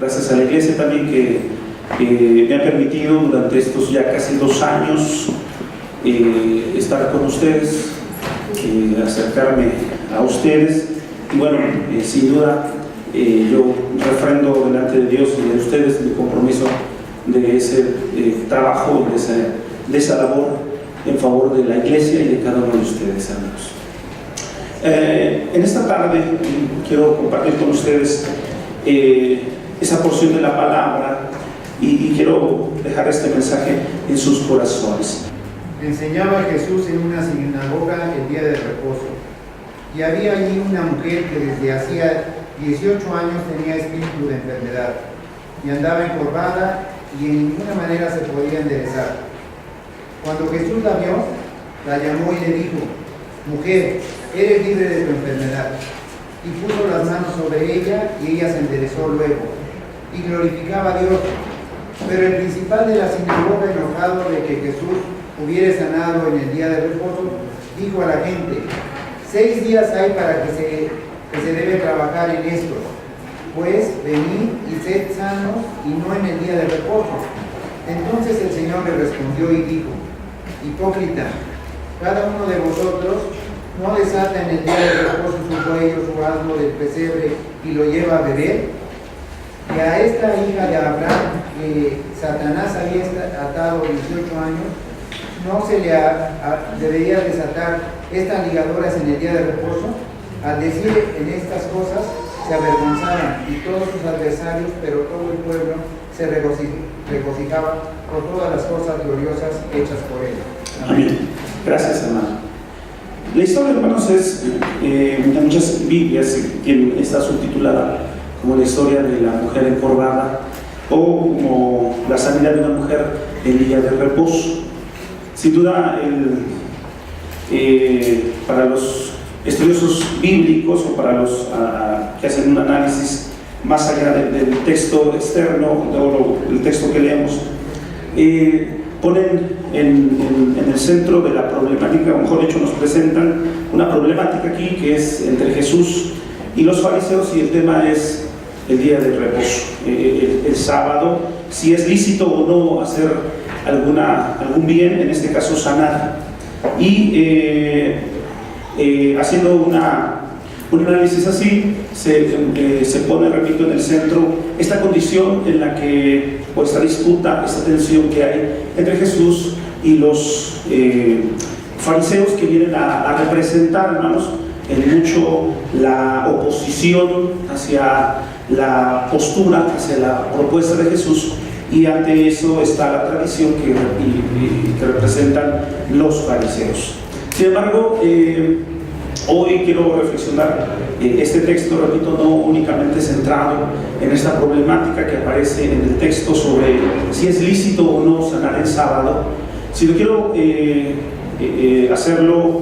gracias a la iglesia también que me ha permitido durante estos ya casi 2 años estar con ustedes, acercarme a ustedes. Y bueno, sin duda yo refrendo delante de Dios y de ustedes mi compromiso de ese trabajo, de esa labor en favor de la iglesia y de cada uno de ustedes, amigos. En esta tarde quiero compartir con ustedes esa porción de la palabra y quiero dejar este mensaje en sus corazones. Enseñaba Jesús en una sinagoga el día de reposo, y había allí una mujer que desde hacía 18 años tenía espíritu de enfermedad, y andaba encorvada y en ninguna manera se podía enderezar. Cuando Jesús la vio, la llamó y le dijo: mujer, eres libre de tu enfermedad. Y puso las manos sobre ella, y ella se enderezó luego, y glorificaba a Dios. Pero el principal de la sinagoga, enojado de que Jesús hubiera sanado en el día de reposo, dijo a la gente: 6 días hay para que se debe trabajar en esto, pues venid y sed sanos, y no en el día de reposo. Entonces el Señor le respondió y dijo: hipócrita, cada uno de vosotros no desata en el día de reposo su buey o su asno del pesebre y lo lleva a beber. Y a esta hija de Abraham, que Satanás había atado 18 años, ¿no se le debería desatar estas ligaduras en el día de reposo? Al decir en estas cosas se avergonzaban, y todos sus adversarios, pero todo el pueblo se regocijaba por todas las cosas gloriosas hechas por él. Amén. Gracias, hermano. La historia, hermanos, es en muchas Biblias está subtitulada como la historia de la mujer encorvada o como la sanidad de una mujer en día de reposo. Sin duda, para los estudiosos bíblicos o para los que hacen un análisis más allá del texto externo o el texto que leemos, ponen en el centro de la problemática, o mejor dicho, nos presentan una problemática aquí que es entre Jesús y los fariseos, y el tema es el día del reposo, el sábado, si es lícito o no hacer algún bien, en este caso sanar. Y haciendo un análisis así, se pone, repito, en el centro esta condición en la que, o esta disputa, esta tensión que hay entre Jesús y los fariseos, que vienen a representar, hermanos, en mucho la oposición hacia la postura, hacia la propuesta de Jesús, y ante eso está la tradición que representan los fariseos. Sin embargo, hoy quiero reflexionar este texto, repito, no únicamente centrado en esta problemática que aparece en el texto sobre si es lícito o no sanar el sábado, sino quiero hacerlo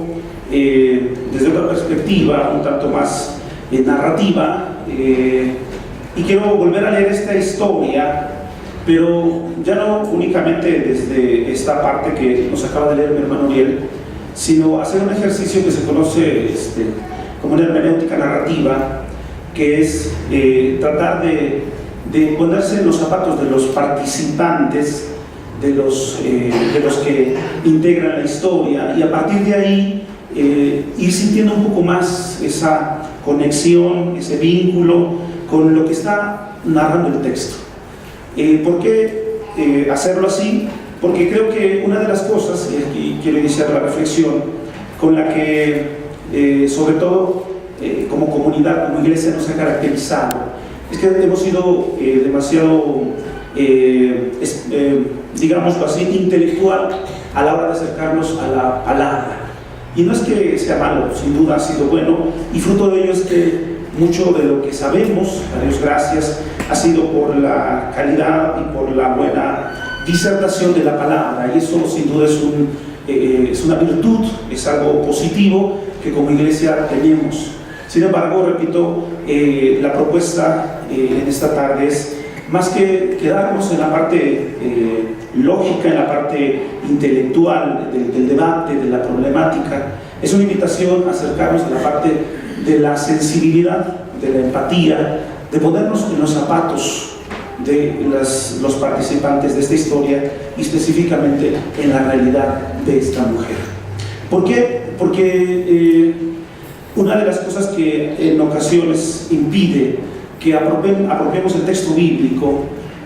desde otra perspectiva, un tanto más narrativa, y quiero volver a leer esta historia, pero ya no únicamente desde esta parte que nos acaba de leer mi hermano Uriel, sino hacer un ejercicio que se conoce como una hermenéutica narrativa, que es tratar de ponerse en los zapatos de los participantes, de los que integran la historia, y a partir de ahí ir sintiendo un poco más esa conexión, ese vínculo con lo que está narrando el texto. ¿Por qué hacerlo así? Porque creo que una de las cosas, y aquí quiero iniciar la reflexión, con la que sobre todo como comunidad, como iglesia nos ha caracterizado, es que hemos sido demasiado, digámoslo así, intelectual a la hora de acercarnos a la palabra. Y no es que sea malo, sin duda ha sido bueno, y fruto de ello es que mucho de lo que sabemos, a Dios gracias, ha sido por la calidad y por la buena disertación de la palabra, y eso sin duda es una virtud, es algo positivo que como iglesia tenemos. Sin embargo, repito, la propuesta en esta tarde es más que quedarnos en la parte lógica, en la parte intelectual del debate, de la problemática. Es una invitación a acercarnos a la parte de la sensibilidad, de la empatía, de ponernos en los zapatos de los participantes de esta historia y específicamente en la realidad de esta mujer. ¿Por qué? Porque una de las cosas que en ocasiones impide que apropiemos el texto bíblico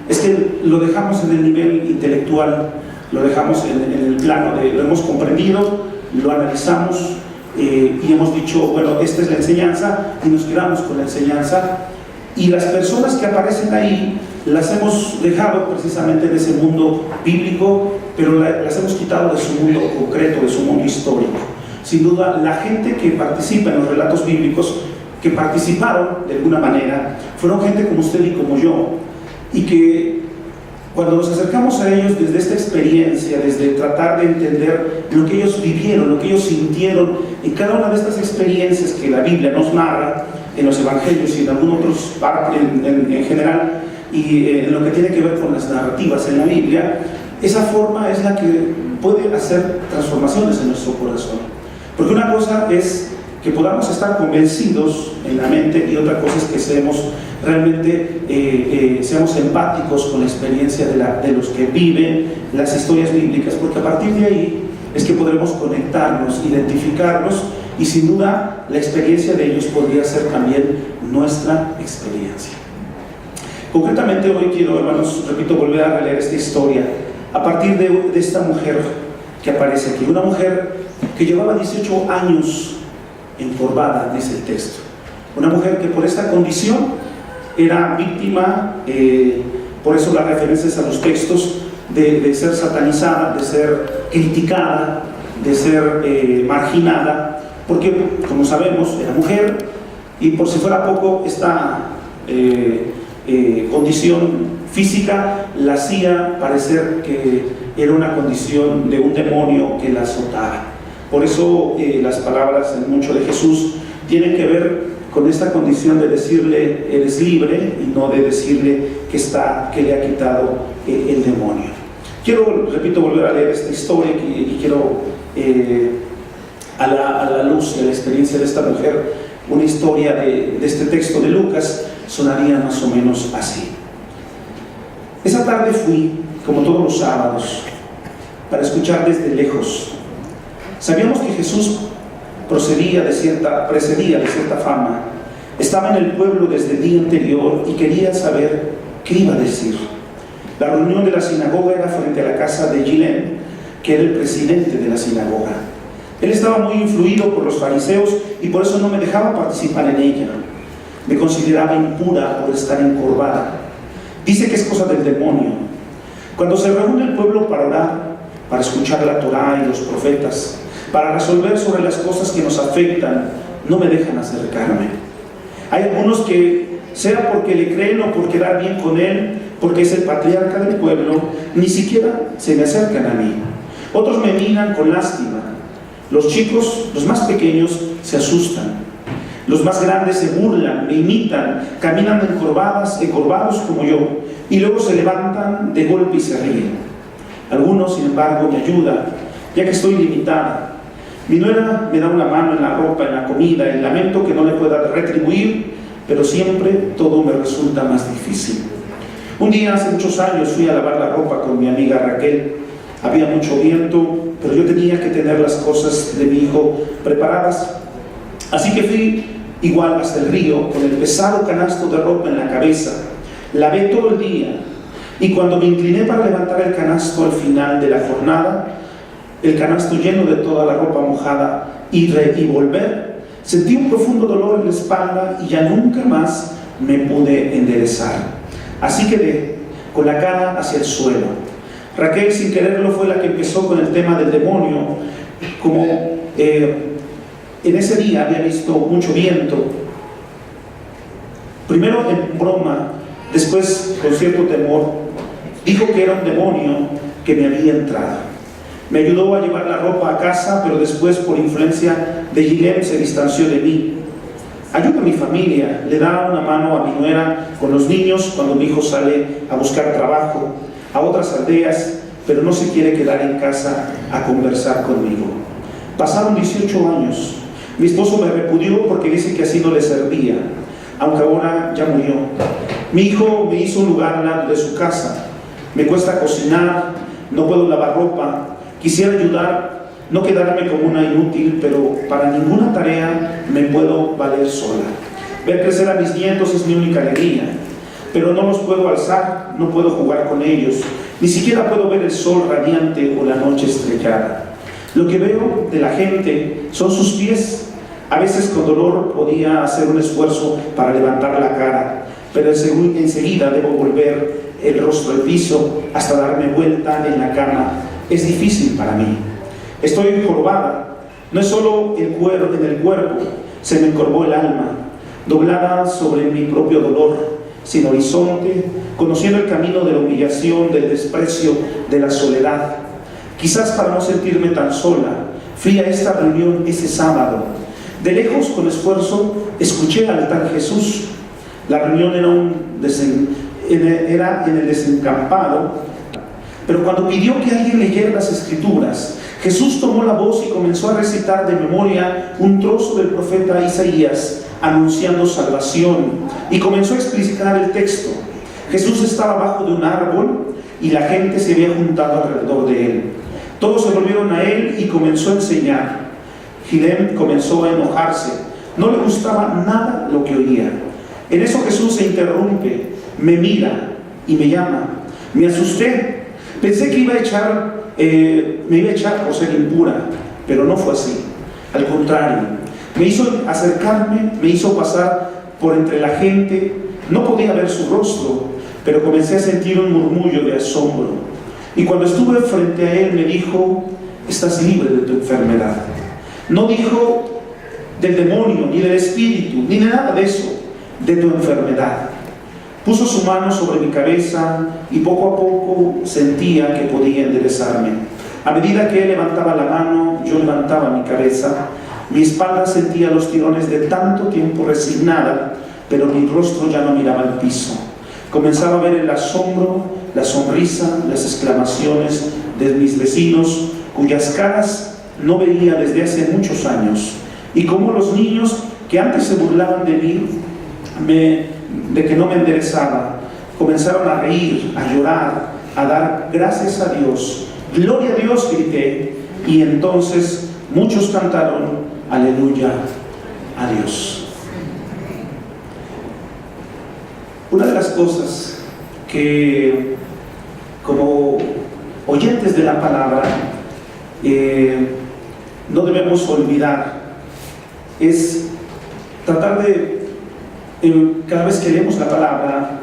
es que lo dejamos en el nivel intelectual, lo dejamos en el plano de lo hemos comprendido, lo analizamos y hemos dicho, bueno, esta es la enseñanza y nos quedamos con la enseñanza, y las personas que aparecen ahí las hemos dejado precisamente en ese mundo bíblico, pero las hemos quitado de su mundo concreto, de su mundo histórico. Sin duda, la gente que participa en los relatos bíblicos, que participaron de alguna manera, fueron gente como usted y como yo, y que cuando nos acercamos a ellos desde esta experiencia, desde tratar de entender lo que ellos vivieron, lo que ellos sintieron en cada una de estas experiencias que la Biblia nos narra, en los evangelios y en algunos otros partes en general, y en lo que tiene que ver con las narrativas en la Biblia, esa forma es la que puede hacer transformaciones en nuestro corazón. Porque una cosa es que podamos estar convencidos en la mente, y otra cosa es que seamos realmente seamos empáticos con la experiencia de los que viven las historias bíblicas, porque a partir de ahí es que podremos conectarnos, identificarnos, y sin duda la experiencia de ellos podría ser también nuestra experiencia. Concretamente hoy quiero, hermanos, repito, volver a releer esta historia a partir de esta mujer que aparece aquí, una mujer que llevaba 18 años encorvada, dice el texto, una mujer que por esta condición era víctima, por eso las referencias a los textos, de ser satanizada, de ser criticada, de ser marginada, porque, como sabemos, era mujer, y por si fuera poco, esta condición física la hacía parecer que era una condición de un demonio que la azotaba. Por eso las palabras en mucho de Jesús tienen que ver con esta condición de decirle eres libre, y no de decirle que le ha quitado el demonio. Quiero, repito, volver a leer esta historia y quiero a la luz de la experiencia de esta mujer, una historia de este texto de Lucas sonaría más o menos así. Esa tarde fui, como todos los sábados, para escuchar desde lejos. Sabíamos que Jesús precedía de cierta fama. Estaba en el pueblo desde el día anterior y quería saber qué iba a decir. La reunión de la sinagoga era frente a la casa de Gilén, que era el presidente de la sinagoga. Él estaba muy influido por los fariseos y por eso no me dejaba participar en ella. Me consideraba impura por estar encorvada. Dice que es cosa del demonio. Cuando se reúne el pueblo para orar, para escuchar la Torá y los profetas, para resolver sobre las cosas que nos afectan, no me dejan acercarme. Hay algunos que, sea porque le creen o por quedar bien con él, porque es el patriarca del pueblo, ni siquiera se me acercan a mí. Otros me miran con lástima. Los chicos, los más pequeños, se asustan. Los más grandes se burlan, me imitan, caminan encorvados como yo, y luego se levantan de golpe y se ríen. Algunos, sin embargo, me ayudan, ya que estoy limitada. Mi nuera me da una mano en la ropa, en la comida, y lamento que no le pueda retribuir, pero siempre todo me resulta más difícil. Un día, hace muchos años, fui a lavar la ropa con mi amiga Raquel. Había mucho viento, pero yo tenía que tener las cosas de mi hijo preparadas. Así que fui igual hasta el río, con el pesado canasto de ropa en la cabeza. Lavé todo el día, y cuando me incliné para levantar el canasto al final de la jornada, el canasto lleno de toda la ropa mojada, y volver, sentí un profundo dolor en la espalda y ya nunca más me pude enderezar. Así quedé con la cara hacia el suelo. Raquel, sin quererlo, fue la que empezó con el tema del demonio. Como en ese día había visto mucho viento, primero en broma, después con cierto temor, dijo que era un demonio que me había entrado. Me ayudó a llevar la ropa a casa, pero después, por influencia de Gilén, se distanció de mí. Ayuda a mi familia, le da una mano a mi nuera con los niños cuando mi hijo sale a buscar trabajo, a otras aldeas, pero no se quiere quedar en casa a conversar conmigo. Pasaron 18 años. Mi esposo me repudió porque dice que así no le servía, aunque ahora ya murió. Mi hijo me hizo un lugar al lado de su casa. Me cuesta cocinar, no puedo lavar ropa. Quisiera ayudar, no quedarme como una inútil, pero para ninguna tarea me puedo valer sola. Ver crecer a mis nietos es mi única alegría, pero no los puedo alzar, no puedo jugar con ellos, ni siquiera puedo ver el sol radiante o la noche estrellada. Lo que veo de la gente son sus pies. A veces con dolor podía hacer un esfuerzo para levantar la cara, pero enseguida debo volver el rostro al piso hasta darme vuelta en la cama. Es difícil para mí. Estoy jorobada. No es solo el cuero en el cuerpo, se me encorvó el alma, doblada sobre mi propio dolor, sin horizonte, conociendo el camino de la humillación, del desprecio, de la soledad. Quizás para no sentirme tan sola, fui a esta reunión ese sábado. De lejos, con esfuerzo, escuché al tal Jesús. La reunión era en el desencampado, pero cuando pidió que alguien leyera las Escrituras, Jesús tomó la voz y comenzó a recitar de memoria un trozo del profeta Isaías, anunciando salvación, y comenzó a explicar el texto. Jesús estaba bajo de un árbol y la gente se había juntado alrededor de él. Todos se volvieron a él y comenzó a enseñar. Gilem comenzó a enojarse, no le gustaba nada lo que oía. En eso Jesús se interrumpe, me mira y me llama. Me asusté, pensé que me iba a echar por ser impura, pero no fue así. Al contrario, me hizo acercarme, me hizo pasar por entre la gente. No podía ver su rostro, pero comencé a sentir un murmullo de asombro. Y cuando estuve frente a él me dijo, estás libre de tu enfermedad. No dijo del demonio, ni del espíritu, ni de nada de eso, de tu enfermedad. Puso su mano sobre mi cabeza y poco a poco sentía que podía enderezarme. A medida que él levantaba la mano, yo levantaba mi cabeza. Mi espalda sentía los tirones de tanto tiempo resignada, pero mi rostro ya no miraba al piso. Comenzaba a ver el asombro, la sonrisa, las exclamaciones de mis vecinos, cuyas caras no veía desde hace muchos años, y cómo los niños que antes se burlaban de mí, de que no me enderezaba, comenzaron a reír, a llorar, a dar gracias a Dios. Gloria a Dios, grité, y entonces muchos cantaron aleluya a Dios. Una de las cosas que como oyentes de la palabra no debemos olvidar es tratar de, cada vez que leemos la palabra,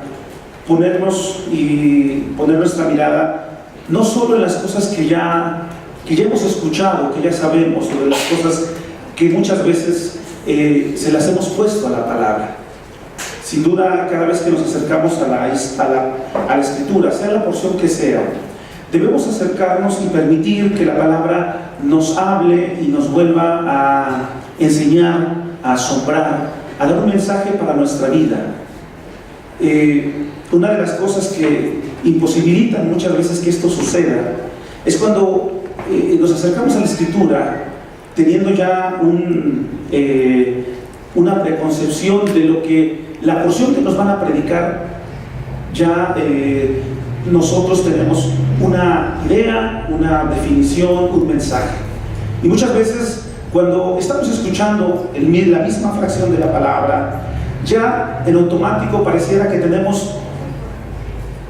poner nuestra mirada no solo en las cosas que ya hemos escuchado, que ya sabemos, o de las cosas que muchas veces se las hemos puesto a la palabra. Sin duda, cada vez que nos acercamos a la Escritura, sea la porción que sea, debemos acercarnos y permitir que la palabra nos hable y nos vuelva a enseñar, a asombrar, a dar un mensaje para nuestra vida. Una de las cosas que imposibilitan muchas veces que esto suceda es cuando nos acercamos a la Escritura teniendo ya una preconcepción de lo que la porción que nos van a predicar. Ya nosotros tenemos una idea, una definición, un mensaje, y muchas veces cuando estamos escuchando la misma fracción de la palabra, ya en automático pareciera que tenemos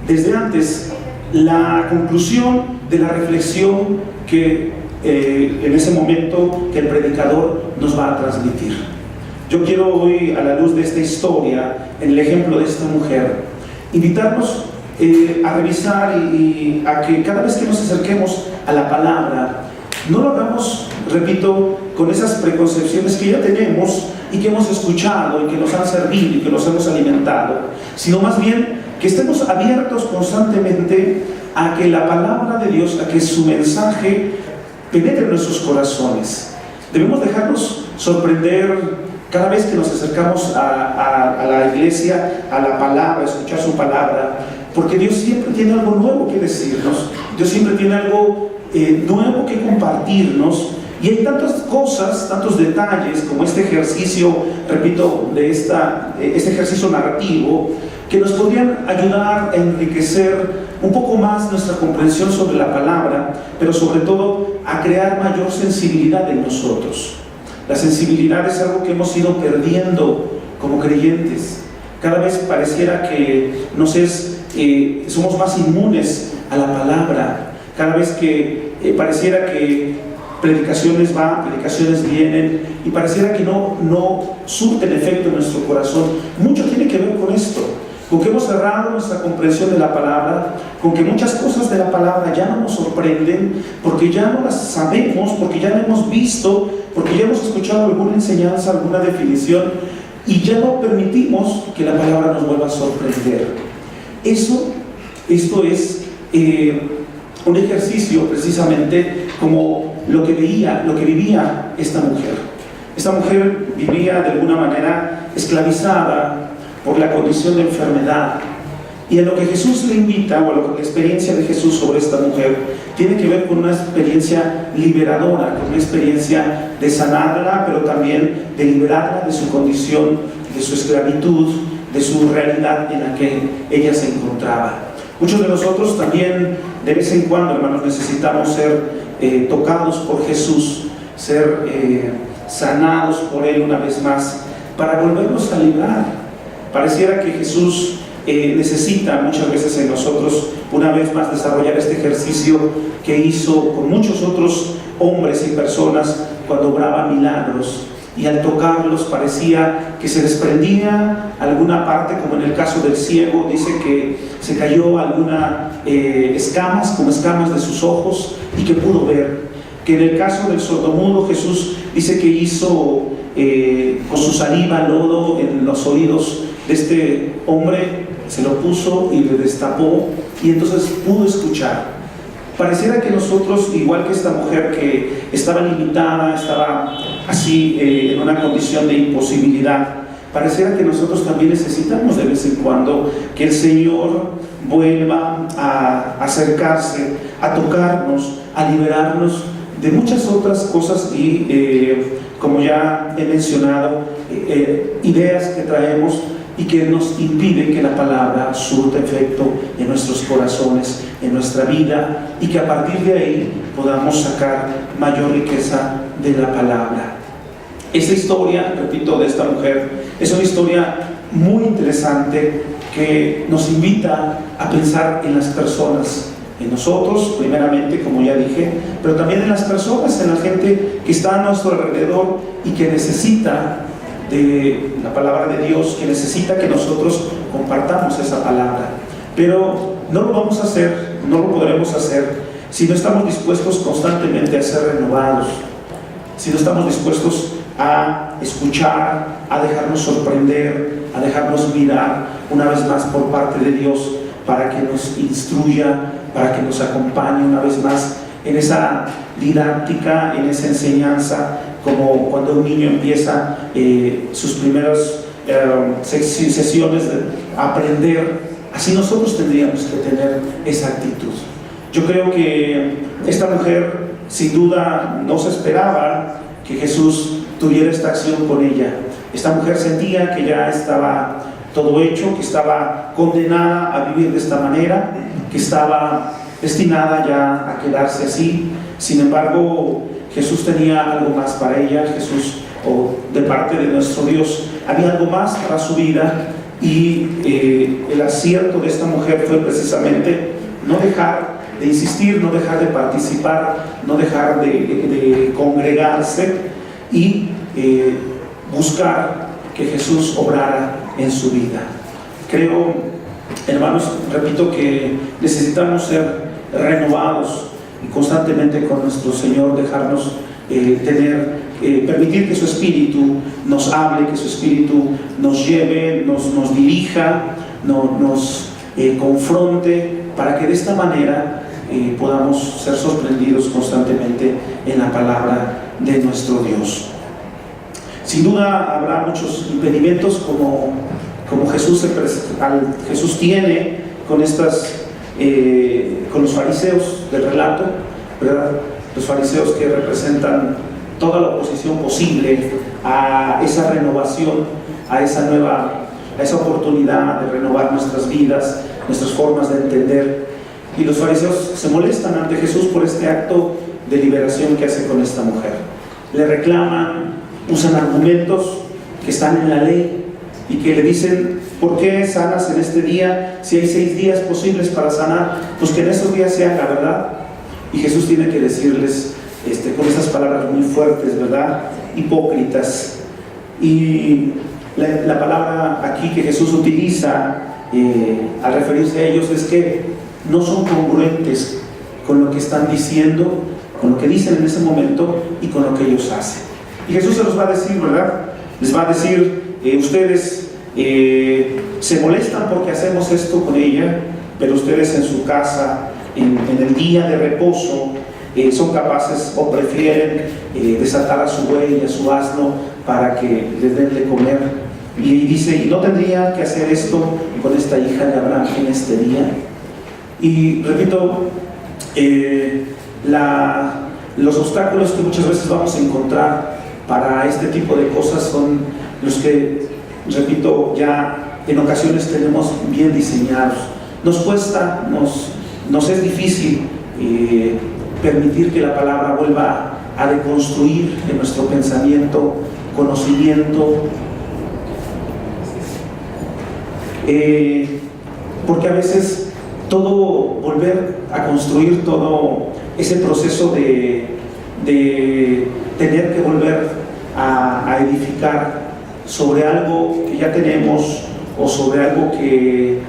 desde antes la conclusión de la reflexión que en ese momento que el predicador nos va a transmitir. Yo quiero hoy, a la luz de esta historia, en el ejemplo de esta mujer, invitarnos a revisar y a que cada vez que nos acerquemos a la palabra, no lo hagamos, repito, con esas preconcepciones que ya tenemos y que hemos escuchado y que nos han servido y que nos hemos alimentado, sino más bien que estemos abiertos constantemente a que la palabra de Dios, a que su mensaje penetre en nuestros corazones. Debemos dejarnos sorprender cada vez que nos acercamos a la iglesia, a la palabra, a escuchar su palabra, porque Dios siempre tiene algo nuevo que decirnos, Dios siempre tiene algo nuevo que compartirnos, y hay tantas cosas, tantos detalles, como este ejercicio, repito, de este ejercicio narrativo, que nos podrían ayudar a enriquecer un poco más nuestra comprensión sobre la palabra, pero sobre todo a crear mayor sensibilidad en nosotros. La sensibilidad es algo que hemos ido perdiendo como creyentes. Cada vez pareciera que somos más inmunes a la palabra. Cada vez que pareciera que predicaciones van, predicaciones vienen, y pareciera que no surten efecto en nuestro corazón. Mucho tiene que ver con esto, con que hemos cerrado nuestra comprensión de la palabra, con que muchas cosas de la palabra ya no nos sorprenden, porque ya no las sabemos, porque ya no hemos visto, porque ya hemos escuchado alguna enseñanza, alguna definición, y ya no permitimos que la palabra nos vuelva a sorprender. Esto es un ejercicio precisamente como lo que vivía esta mujer. Esta mujer vivía de alguna manera esclavizada por la condición de enfermedad, y a lo que Jesús le invita, o a la experiencia de Jesús sobre esta mujer, tiene que ver con una experiencia liberadora, con una experiencia de sanarla, pero también de liberarla de su condición, de su esclavitud, de su realidad en la que ella se encontraba. Muchos de nosotros también, de vez en cuando, hermanos, necesitamos ser tocados por Jesús, ser sanados por Él una vez más, para volvernos a librar. Pareciera que Jesús necesita muchas veces en nosotros, una vez más, desarrollar este ejercicio que hizo con muchos otros hombres y personas cuando obraba milagros, y al tocarlos parecía que se desprendía alguna parte, como en el caso del ciego, dice que se cayó alguna como escamas de sus ojos, y que pudo ver. Que en el caso del sordomudo, Jesús dice que hizo con su saliva lodo en los oídos de este hombre, se lo puso y le destapó, y entonces pudo escuchar. Pareciera que nosotros, igual que esta mujer que estaba limitada, estaba así en una condición de imposibilidad, pareciera que nosotros también necesitamos de vez en cuando que el Señor vuelva a acercarse, a tocarnos, a liberarnos de muchas otras cosas y como ya he mencionado, ideas que traemos y que nos impiden que la palabra surta efecto en nuestros corazones, en nuestra vida, y que a partir de ahí podamos sacar mayor riqueza de la palabra. Esta historia, repito, de esta mujer, es una historia muy interesante que nos invita a pensar en las personas, en nosotros primeramente, como ya dije, pero también en las personas, en la gente que está a nuestro alrededor y que necesita de la palabra de Dios, que necesita que nosotros compartamos esa palabra. Pero no lo vamos a hacer, no lo podremos hacer si no estamos dispuestos constantemente a ser renovados, si no estamos dispuestos a escuchar, a dejarnos sorprender, a dejarnos mirar una vez más por parte de Dios, para que nos instruya, para que nos acompañe una vez más en esa didáctica, en esa enseñanza, como cuando un niño empieza sus primeras sesiones de aprender. Así nosotros tendríamos que tener esa actitud. Yo creo que esta mujer sin duda no se esperaba que Jesús tuviera esta acción con ella. Esta mujer sentía que ya estaba todo hecho, que estaba condenada a vivir de esta manera, que estaba destinada ya a quedarse así. Sin embargo, Jesús tenía algo más para ella. Jesús, o de parte de nuestro Dios, había algo más para su vida, y el acierto de esta mujer fue precisamente no dejar de insistir, no dejar de participar, no dejar de congregarse y buscar que Jesús obrara en su vida. Creo, hermanos, repito, que necesitamos ser renovados y constantemente con nuestro Señor, dejarnos permitir que su Espíritu nos hable, que su Espíritu nos lleve, nos dirija, nos confronte, para que de esta manera podamos ser sorprendidos constantemente en la palabra de nuestro Dios. Sin duda habrá muchos impedimentos como Jesús tiene con los fariseos del relato, ¿verdad? Los fariseos que representan toda la oposición posible a esa renovación, a esa nueva a esa oportunidad de renovar nuestras vidas, nuestras formas de entender. Y los fariseos se molestan ante Jesús por este acto de liberación que hace con esta mujer. Le reclaman, usan argumentos que están en la ley y que le dicen: ¿por qué sanas en este día? Si hay 6 días posibles para sanar, pues que en esos días sea la verdad. Y Jesús tiene que decirles con esas palabras muy fuertes, ¿verdad? Hipócritas. Y la palabra aquí que Jesús utiliza al referirse a ellos es que no son congruentes con lo que están diciendo, con lo que dicen en ese momento y con lo que ellos hacen. Y Jesús se los va a decir, ¿verdad? Les va a decir: ustedes se molestan porque hacemos esto con ella, pero ustedes en su casa, en el día de reposo, son capaces o prefieren desatar a su buey y a su asno para que les den de comer. Y dice: ¿y no tendría que hacer esto con esta hija de Abraham en este día? Y repito, los obstáculos que muchas veces vamos a encontrar para este tipo de cosas son los que, repito, ya en ocasiones tenemos bien diseñados. Nos cuesta, nos es difícil permitir que la palabra vuelva a deconstruir en nuestro pensamiento, conocimiento, porque a veces volver a construir todo ese proceso de tener que volver a edificar sobre algo que ya tenemos o sobre algo que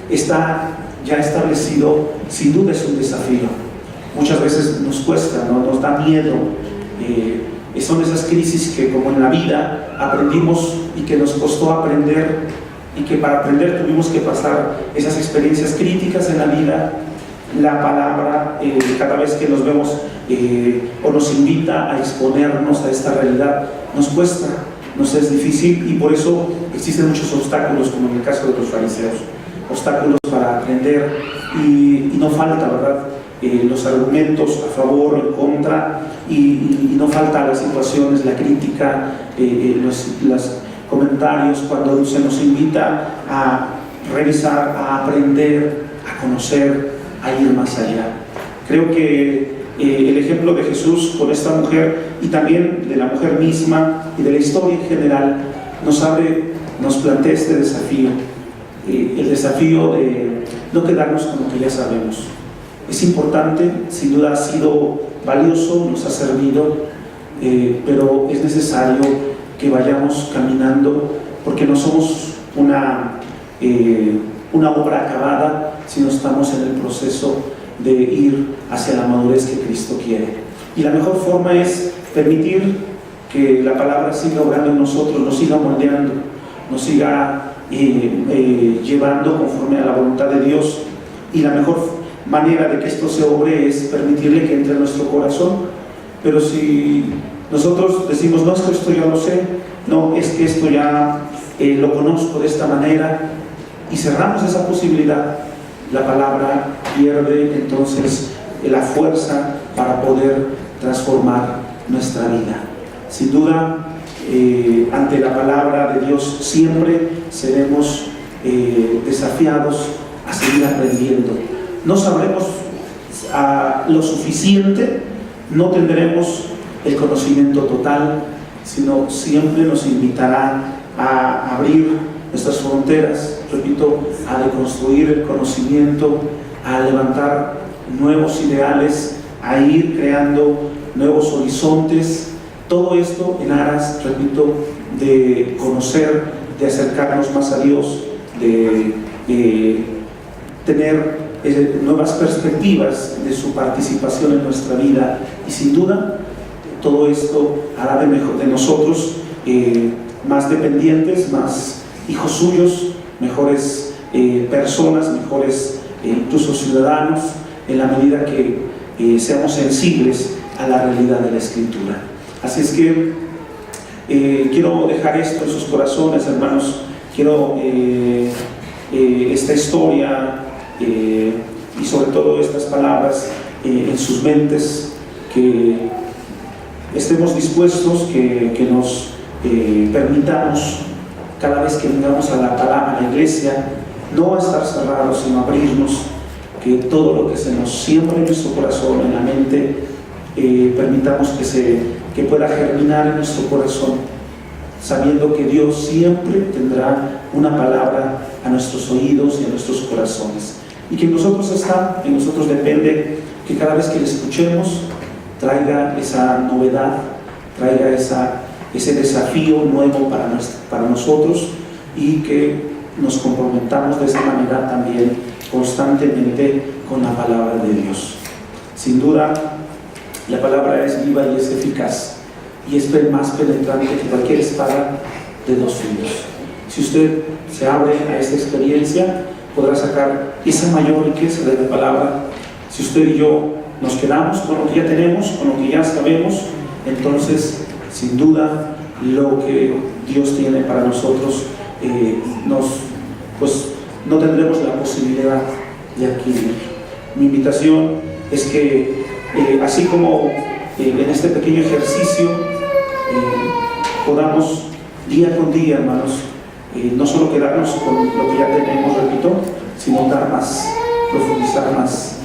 está ya establecido, sin duda es un desafío. Muchas veces nos cuesta, ¿no? Nos da miedo. Son esas crisis que, como en la vida, aprendimos y que nos costó aprender, y que para aprender tuvimos que pasar esas experiencias críticas en la vida. La palabra, cada vez que nos vemos o nos invita a exponernos a esta realidad, nos cuesta, nos es difícil, y por eso existen muchos obstáculos, como en el caso de los fariseos, obstáculos para aprender, y no falta, ¿verdad? Los argumentos a favor, en contra, y no falta las situaciones, la crítica, los comentarios, cuando se nos invita a revisar, a aprender, a conocer, a ir más allá. Creo que el ejemplo de Jesús con esta mujer, y también de la mujer misma y de la historia en general, nos plantea este desafío, el desafío de no quedarnos con lo que ya sabemos. Es importante, sin duda ha sido valioso, nos ha servido, pero es necesario que vayamos caminando, porque no somos una obra acabada, sino estamos en el proceso de ir hacia la madurez que Cristo quiere. Y la mejor forma es permitir que la palabra siga obrando en nosotros, nos siga moldeando, nos siga llevando conforme a la voluntad de Dios. Y la mejor manera de que esto se obre es permitirle que entre en nuestro corazón. Pero si nosotros decimos: no, es que esto ya lo sé, no, es que esto ya lo conozco de esta manera, y cerramos esa posibilidad, la palabra pierde entonces la fuerza para poder transformar nuestra vida. Sin duda, ante la palabra de Dios siempre seremos desafiados a seguir aprendiendo. No sabremos lo suficiente, no tendremos el conocimiento total, sino siempre nos invitará a abrir nuestras fronteras, repito, a deconstruir el conocimiento, a levantar nuevos ideales, a ir creando nuevos horizontes. Todo esto en aras, repito, de conocer, de acercarnos más a Dios, de tener nuevas perspectivas de su participación en nuestra vida. Y sin duda, todo esto hará de nosotros más dependientes, más hijos suyos, mejores personas, mejores incluso ciudadanos, en la medida que seamos sensibles a la realidad de la Escritura. Así es que quiero dejar esto en sus corazones, hermanos. Quiero esta historia y sobre todo estas palabras en sus mentes, que estemos dispuestos, que nos permitamos cada vez que vengamos a la iglesia, no estar cerrados, sino abrirnos, que todo lo que se nos siembra en nuestro corazón, en la mente, permitamos que pueda germinar en nuestro corazón, sabiendo que Dios siempre tendrá una palabra a nuestros oídos y a nuestros corazones, y que en nosotros está, en nosotros depende que cada vez que le escuchemos traiga esa novedad, traiga ese desafío nuevo para nosotros, y que nos comprometamos de esa manera también constantemente con la palabra de Dios. Sin duda, la palabra es viva y es eficaz, y es más penetrante que cualquier espada de dos filos. Si usted se abre a esta experiencia, podrá sacar esa mayor riqueza de la palabra. Si usted y yo nos quedamos con lo que ya tenemos, con lo que ya sabemos, entonces, sin duda, lo que Dios tiene para nosotros, no tendremos la posibilidad de adquirir. Mi invitación es que, así como en este pequeño ejercicio, podamos día con día, hermanos, no solo quedarnos con lo que ya tenemos, repito, sino dar más, profundizar más,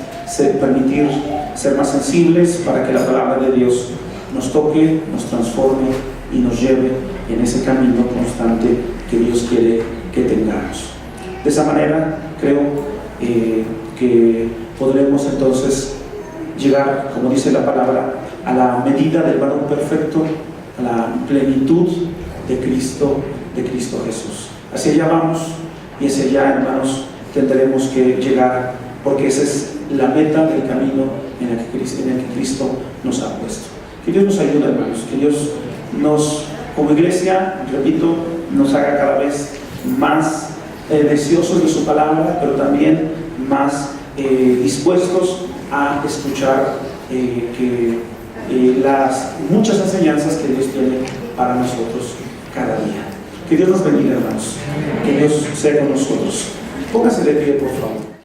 permitir ser más sensibles para que la palabra de Dios nos toque, nos transforme y nos lleve en ese camino constante que Dios quiere que tengamos. De esa manera, creo que podremos entonces llegar, como dice la palabra, a la medida del varón perfecto, a la plenitud de Cristo Jesús. Hacia allá vamos, y hacia allá, hermanos, tendremos que llegar, porque esa es la meta del camino en el que Cristo nos ha puesto. Que Dios nos ayude, hermanos, que Dios como iglesia, repito, nos haga cada vez más deseosos de su palabra, pero también más dispuestos a escuchar las muchas enseñanzas que Dios tiene para nosotros cada día. Que Dios nos bendiga, hermanos. Que Dios sea con nosotros. Póngase de pie, por favor.